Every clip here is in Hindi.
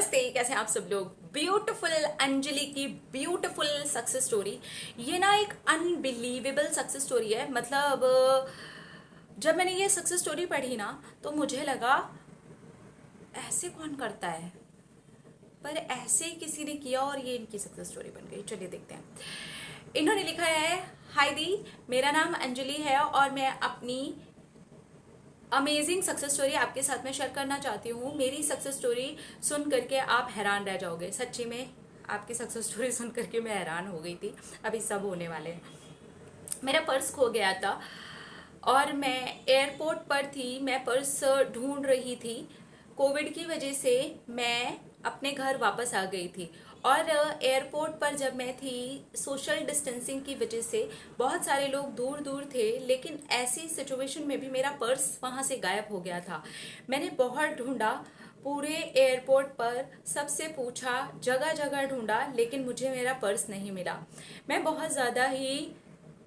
नमस्ते, कैसे हैं आप सब लोग। ब्यूटीफुल अंजलि की ब्यूटीफुल सक्सेस स्टोरी। ये ना एक अनबिलीवेबल सक्सेस स्टोरी है। मतलब जब मैंने ये सक्सेस स्टोरी पढ़ी ना तो मुझे लगा ऐसे कौन करता है, पर ऐसे ही किसी ने किया और ये इनकी सक्सेस स्टोरी बन गई। चलिए देखते हैं। इन्होंने लिखा है, हाय दी, मेरा नाम अंजलि है और मैं अपनी अमेजिंग सक्सेस स्टोरी आपके साथ में शेयर करना चाहती हूँ। मेरी सक्सेस स्टोरी सुन करके आप हैरान रह जाओगे। सच्ची में आपकी सक्सेस स्टोरी सुन करके मैं हैरान हो गई थी। अभी सब होने वाले हैं। मेरा पर्स खो गया था और मैं एयरपोर्ट पर थी। मैं पर्स ढूंढ रही थी। कोविड की वजह से मैं अपने घर वापस आ गई थी और एयरपोर्ट पर जब मैं थी, सोशल डिस्टेंसिंग की वजह से बहुत सारे लोग दूर दूर थे, लेकिन ऐसी सिचुएशन में भी मेरा पर्स वहाँ से गायब हो गया था। मैंने बहुत ढूंढा, पूरे एयरपोर्ट पर सबसे पूछा, जगह जगह ढूंढा, लेकिन मुझे मेरा पर्स नहीं मिला। मैं बहुत ज़्यादा ही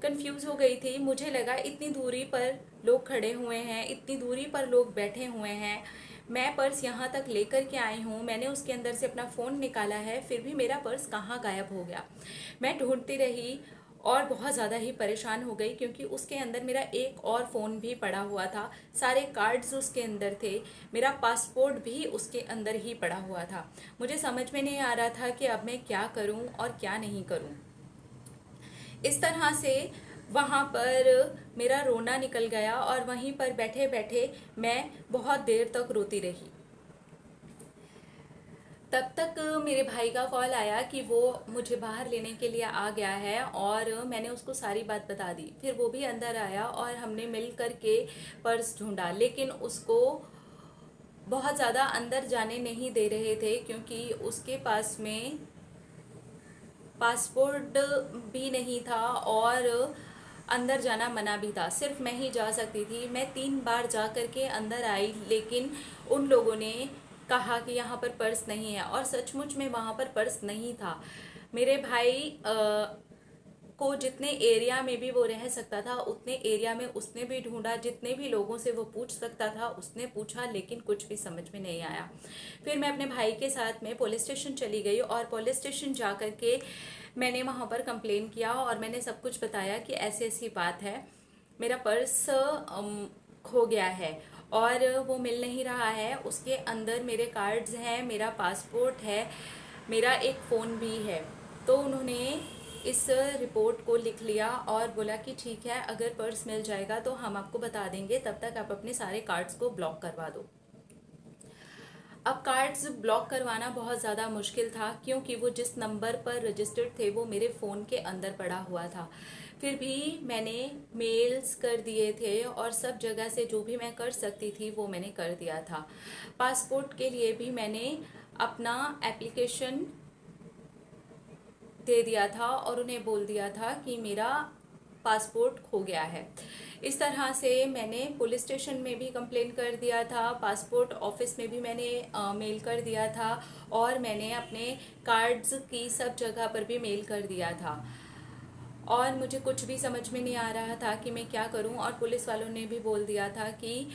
कंफ्यूज हो गई थी। मुझे लगा इतनी दूरी पर लोग खड़े हुए हैं, इतनी दूरी पर लोग बैठे हुए हैं, मैं पर्स यहाँ तक लेकर के आई हूँ, मैंने उसके अंदर से अपना फ़ोन निकाला है, फिर भी मेरा पर्स कहाँ गायब हो गया। मैं ढूंढती रही और बहुत ज़्यादा ही परेशान हो गई, क्योंकि उसके अंदर मेरा एक और फ़ोन भी पड़ा हुआ था, सारे कार्ड्स उसके अंदर थे, मेरा पासपोर्ट भी उसके अंदर ही पड़ा हुआ था। मुझे समझ में नहीं आ रहा था कि अब मैं क्या करूँ और क्या नहीं करूँ। इस तरह से वहाँ पर मेरा रोना निकल गया और वहीं पर बैठे बैठे मैं बहुत देर तक रोती रही। तब तक मेरे भाई का कॉल आया कि वो मुझे बाहर लेने के लिए आ गया है और मैंने उसको सारी बात बता दी। फिर वो भी अंदर आया और हमने मिल कर के पर्स ढूंढा, लेकिन उसको बहुत ज़्यादा अंदर जाने नहीं दे रहे थे, क्योंकि उसके पास में पासपोर्ट भी नहीं था और अंदर जाना मना भी था। सिर्फ मैं ही जा सकती थी। मैं 3 बार जा कर के अंदर आई, लेकिन उन लोगों ने कहा कि यहाँ पर पर्स नहीं है, और सचमुच में वहाँ पर पर्स नहीं था। मेरे भाई को जितने एरिया में भी वो रह सकता था उतने एरिया में उसने भी ढूंढा, जितने भी लोगों से वो पूछ सकता था उसने पूछा, लेकिन कुछ भी समझ में नहीं आया। फिर मैं अपने भाई के साथ में पुलिस स्टेशन चली गई और पुलिस स्टेशन जा कर के मैंने वहाँ पर कंप्लेन किया और मैंने सब कुछ बताया कि ऐसी ऐसी बात है, मेरा पर्स खो गया है और वो मिल नहीं रहा है। उसके अंदर मेरे कार्ड्स हैं, मेरा पासपोर्ट है, मेरा एक फ़ोन भी है। तो उन्होंने इस रिपोर्ट को लिख लिया और बोला कि ठीक है, अगर पर्स मिल जाएगा तो हम आपको बता देंगे, तब तक आप अपने सारे कार्ड्स को ब्लॉक करवा दो। अब कार्ड्स ब्लॉक करवाना बहुत ज़्यादा मुश्किल था, क्योंकि वो जिस नंबर पर रजिस्टर्ड थे वो मेरे फ़ोन के अंदर पड़ा हुआ था। फिर भी मैंने मेल्स कर दिए थे और सब जगह से जो भी मैं कर सकती थी वो मैंने कर दिया था। पासपोर्ट के लिए भी मैंने अपना एप्लीकेशन दे दिया था और उन्हें बोल दिया था कि मेरा पासपोर्ट खो गया है। इस तरह से मैंने पुलिस स्टेशन में भी कंप्लेन कर दिया था, पासपोर्ट ऑफिस में भी मैंने मेल कर दिया था और मैंने अपने कार्ड्स की सब जगह पर भी मेल कर दिया था। और मुझे कुछ भी समझ में नहीं आ रहा था कि मैं क्या करूं, और पुलिस वालों ने भी बोल दिया था कि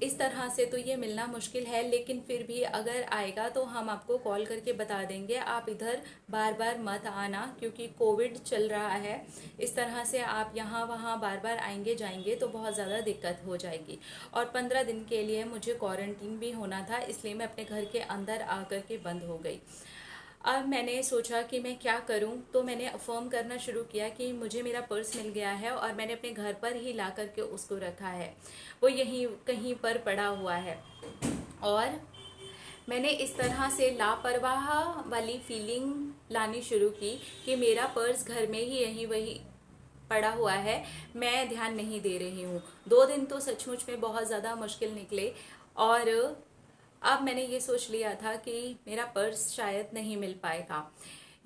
इस तरह से तो ये मिलना मुश्किल है, लेकिन फिर भी अगर आएगा तो हम आपको कॉल करके बता देंगे, आप इधर बार बार मत आना, क्योंकि कोविड चल रहा है। इस तरह से आप यहाँ वहाँ बार बार आएंगे जाएंगे तो बहुत ज़्यादा दिक्कत हो जाएगी। और 15 दिन के लिए मुझे क्वारंटीन भी होना था, इसलिए मैं अपने घर के अंदर आकर के बंद हो गई। अब मैंने सोचा कि मैं क्या करूं, तो मैंने अफर्म करना शुरू किया कि मुझे मेरा पर्स मिल गया है और मैंने अपने घर पर ही ला करके उसको रखा है, वो यहीं कहीं पर पड़ा हुआ है। और मैंने इस तरह से लापरवाह वाली फीलिंग लानी शुरू की कि मेरा पर्स घर में ही यहीं वही पड़ा हुआ है, मैं ध्यान नहीं दे रही हूँ। 2 दिन तो सचमुच में बहुत ज़्यादा मुश्किल निकले और अब मैंने ये सोच लिया था कि मेरा पर्स शायद नहीं मिल पाएगा।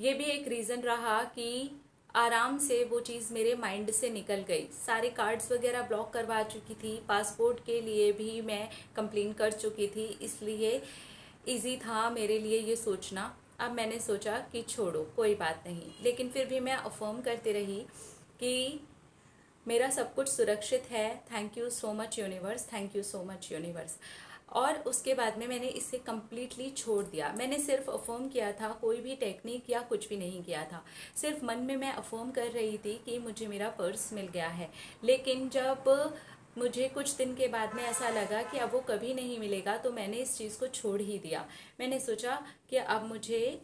ये भी एक रीज़न रहा कि आराम से वो चीज़ मेरे माइंड से निकल गई। सारे कार्ड्स वगैरह ब्लॉक करवा चुकी थी, पासपोर्ट के लिए भी मैं कंप्लेन कर चुकी थी, इसलिए इजी था मेरे लिए ये सोचना। अब मैंने सोचा कि छोड़ो, कोई बात नहीं, लेकिन फिर भी मैं अफर्म करती रही कि मेरा सब कुछ सुरक्षित है। Thank you so much universe, thank you so much universe. और उसके बाद में मैंने इसे कम्प्लीटली छोड़ दिया। मैंने सिर्फ अफर्म किया था, कोई भी टेक्निक या कुछ भी नहीं किया था। सिर्फ मन में मैं अफर्म कर रही थी कि मुझे मेरा पर्स मिल गया है। लेकिन जब मुझे कुछ दिन के बाद में ऐसा लगा कि अब वो कभी नहीं मिलेगा, तो मैंने इस चीज़ को छोड़ ही दिया। मैंने सोचा कि अब मुझे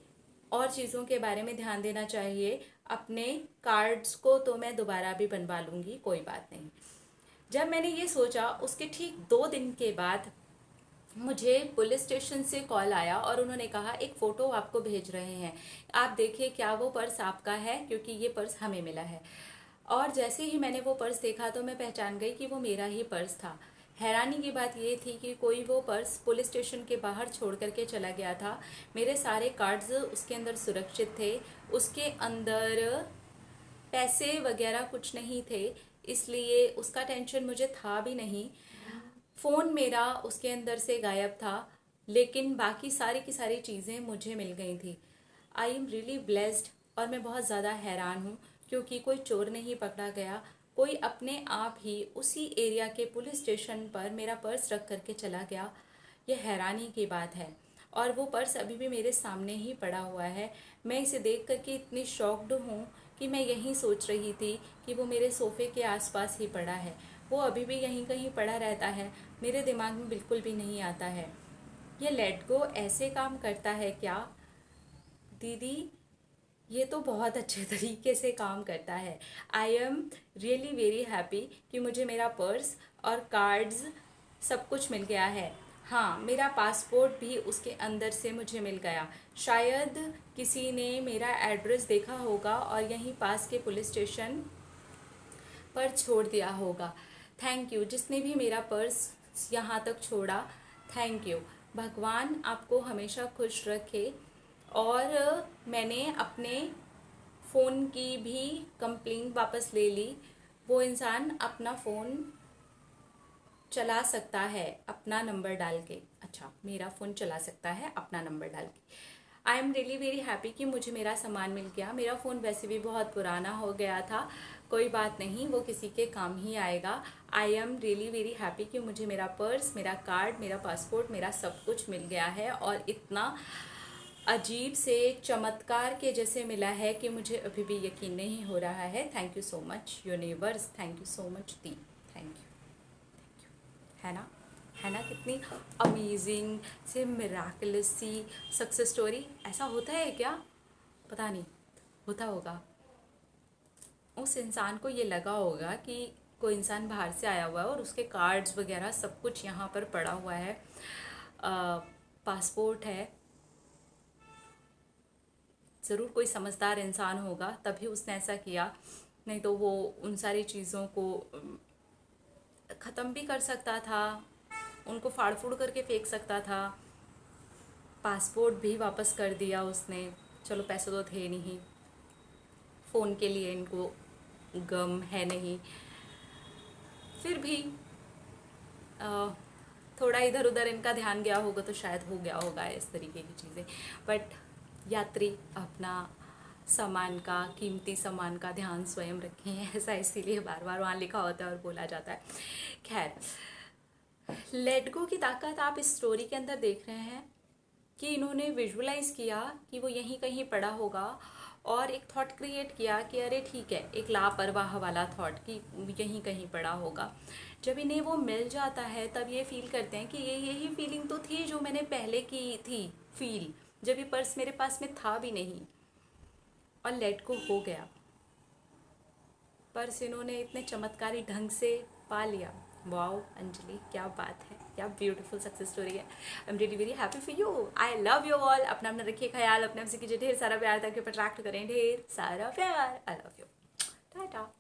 और चीज़ों के बारे में ध्यान देना चाहिए। अपने कार्ड्स को तो मैं दोबारा भी बनवा लूँगी, कोई बात नहीं। जब मैंने ये सोचा, उसके ठीक 2 दिन के बाद मुझे पुलिस स्टेशन से कॉल आया और उन्होंने कहा एक फ़ोटो आपको भेज रहे हैं, आप देखिए क्या वो पर्स आपका है, क्योंकि ये पर्स हमें मिला है। और जैसे ही मैंने वो पर्स देखा तो मैं पहचान गई कि वो मेरा ही पर्स था। हैरानी की बात ये थी कि कोई वो पर्स पुलिस स्टेशन के बाहर छोड़ करके चला गया था। मेरे सारे कार्ड्स उसके अंदर सुरक्षित थे। उसके अंदर पैसे वगैरह कुछ नहीं थे, इसलिए उसका टेंशन मुझे था भी नहीं। फ़ोन मेरा उसके अंदर से गायब था, लेकिन बाकी सारी की सारी चीज़ें मुझे मिल गई थी। I am really blessed. और मैं बहुत ज़्यादा हैरान हूँ, क्योंकि कोई चोर नहीं पकड़ा गया। कोई अपने आप ही उसी एरिया के पुलिस स्टेशन पर मेरा पर्स रख करके चला गया। यह हैरानी की बात है। और वो पर्स अभी भी मेरे सामने ही पड़ा हुआ है। मैं इसे देख करके इतनी शॉक्ड हूँ कि मैं यही सोच रही थी कि वो मेरे सोफ़े के आसपास ही पड़ा है। वो अभी भी यहीं कहीं पड़ा रहता है, मेरे दिमाग में बिल्कुल भी नहीं आता है। ये लेट गो ऐसे काम करता है क्या? दीदी, ये तो बहुत अच्छे तरीके से काम करता है। I am really very happy कि मुझे मेरा पर्स और कार्ड्स सब कुछ मिल गया है। हाँ, मेरा पासपोर्ट भी उसके अंदर से मुझे मिल गया। शायद किसी ने मेरा एड्रेस देखा होगा और यहीं पास के पुलिस स्टेशन पर छोड़ दिया होगा। थैंक यू जिसने भी मेरा पर्स यहाँ तक छोड़ा, थैंक यू। भगवान आपको हमेशा खुश रखे। और मैंने अपने फ़ोन की भी कंप्लेंट वापस ले ली। वो इंसान अपना फ़ोन चला सकता है अपना नंबर डाल के। अच्छा, मेरा फ़ोन चला सकता है अपना नंबर डाल के। I am really very happy कि मुझे मेरा सामान मिल गया। मेरा फ़ोन वैसे भी बहुत पुराना हो गया था, कोई बात नहीं, वो किसी के काम ही आएगा। I am really very happy कि मुझे मेरा पर्स, मेरा कार्ड, मेरा पासपोर्ट, मेरा सब कुछ मिल गया है। और इतना अजीब से चमत्कार के जैसे मिला है कि मुझे अभी भी यकीन नहीं हो रहा है। Thank you so much universe, thank you so much the, thank you. है ना, है ना, कितनी अमेजिंग से मिराकुलस सी सक्सेस स्टोरी। ऐसा होता है क्या? पता नहीं, होता होगा। उस इंसान को ये लगा होगा कि कोई इंसान बाहर से आया हुआ है और उसके कार्ड्स वगैरह सब कुछ यहाँ पर पड़ा हुआ है, पासपोर्ट है। ज़रूर कोई समझदार इंसान होगा, तभी उसने ऐसा किया। नहीं तो वो उन सारी चीज़ों को ख़त्म भी कर सकता था, उनको फाड़ फूड़ करके फेंक सकता था। पासपोर्ट भी वापस कर दिया उसने। चलो, पैसे तो थे नहीं, फ़ोन के लिए इनको गम है नहीं। फिर भी थोड़ा इधर उधर इनका ध्यान गया होगा तो शायद हो गया होगा इस तरीके की चीज़ें। बट यात्री अपना सामान का, कीमती सामान का ध्यान स्वयं रखें, ऐसा इसीलिए बार बार वहाँ लिखा होता है और बोला जाता है। खैर, लेट गो की ताकत आप इस स्टोरी के अंदर देख रहे हैं कि इन्होंने विजुअलाइज किया कि वो यहीं कहीं पड़ा होगा और एक थॉट क्रिएट किया कि अरे ठीक है, एक लापरवाह वाला थॉट कि यहीं कहीं पड़ा होगा। जब इन्हें वो मिल जाता है तब ये फील करते हैं कि ये यही फीलिंग तो थी जो मैंने पहले की थी फील, जब ये पर्स मेरे पास में था भी नहीं। और लेट गो हो गया, पर्स इन्होंने इतने चमत्कारी ढंग से पा लिया। वाओ अंजलि, क्या बात है, क्या ब्यूटीफुल सक्सेस स्टोरी है। I am really very happy for you. I love you all. अपना अपना रखिए ख्याल, अपने आपसे कीजिए ढेर सारा प्यार ताकि अट्रैक्ट करें ढेर सारा प्यार। I love you. टाटा।